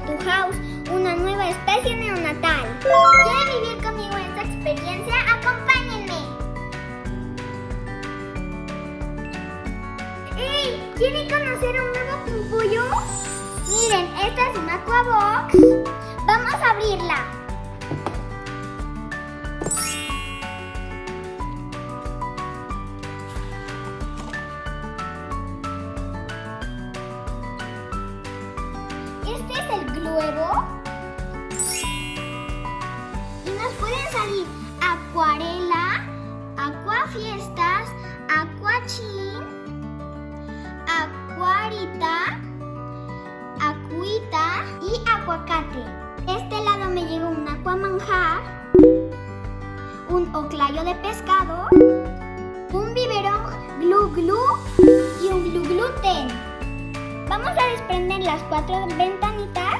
to House, una nueva especie neonatal. ¿Quieren vivir conmigo esta experiencia? ¡Acompáñenme! ¡Hey! ¿Quieren conocer un nuevo pimpollo? Miren, esta es una Aquabox. Vamos a abrirla. Este es el globo. Y nos pueden salir acuarela, acuafiestas, acuachín, acuarita, acuita y aguacate. De este lado me llegó un acuamanjar, un oclayo de pescado, un biberón glu glu y un glu gluten. Vamos a desprender las 4 ventanitas.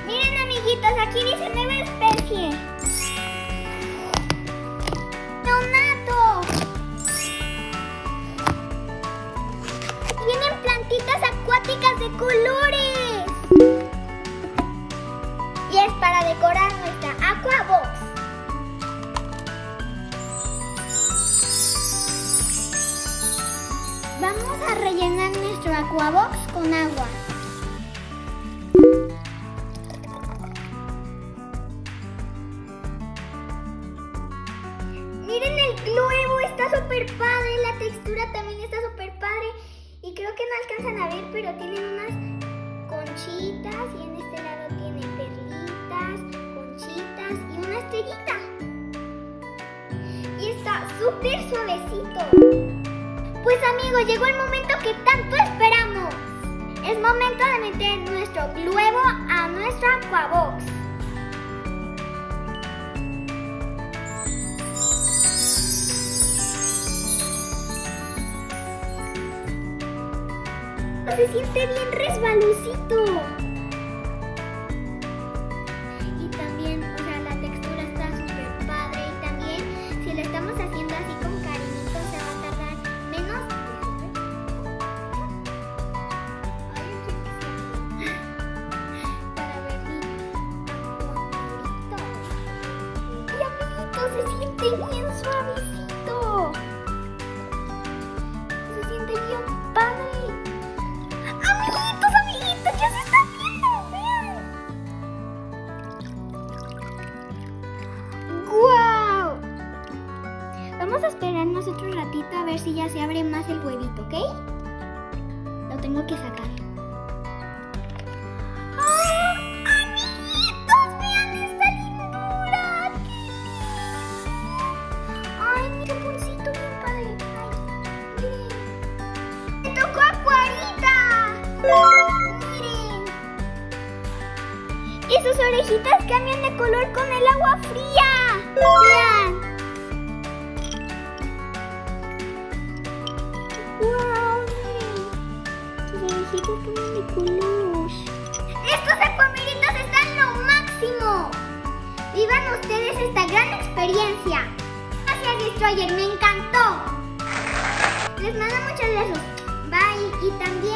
Miren, amiguitos, aquí dice nueva especie. ¡Neonato! Tienen plantitas acuáticas de colores. Y es para decorar nuestra Aquabox. Vamos a rellenar nuestro Aquabox con agua. Miren el globo, está súper padre. La textura también está súper padre. Y creo que no alcanzan a ver, pero tienen unas conchitas. Y en este lado tiene perlitas, conchitas y una estrellita. Y está súper suavecito. Pues amigos, llegó el momento que tanto esperamos. Es momento de meter nuestro globo a nuestra Aquabox. Se siente bien resbalosito. Y también, o sea, la textura está súper padre. Y también, si lo estamos haciendo así con cariñito, se va a tardar menos. Ay, yo quiero que sea para ver mi acuamarito. Y amiguitos, se siente bien suavecito. Se siente bien padre. Amiguitos, ya se está viendo, vean. ¡Guau! Vamos a esperarnos otro ratito a ver si ya se abre más el huevito, ¿ok? Lo tengo que sacar. ¡Ah! ¡Amiguitos! ¡Vean esta lindura! ¡Ay, qué pulsito bien padre! ¡Ay, miren! ¡Me tocó acuarita! ¡Miren! Y sus orejitas cambian de color con el agua fría. ¡Vean! ¡Wow! Miren. Sus orejitas cambian de color. ¡Estos acuamaritos están lo máximo! ¡Vivan ustedes esta gran experiencia! Gracias, Destroyer, me encantó. Les mando muchos besos. Bye. Y también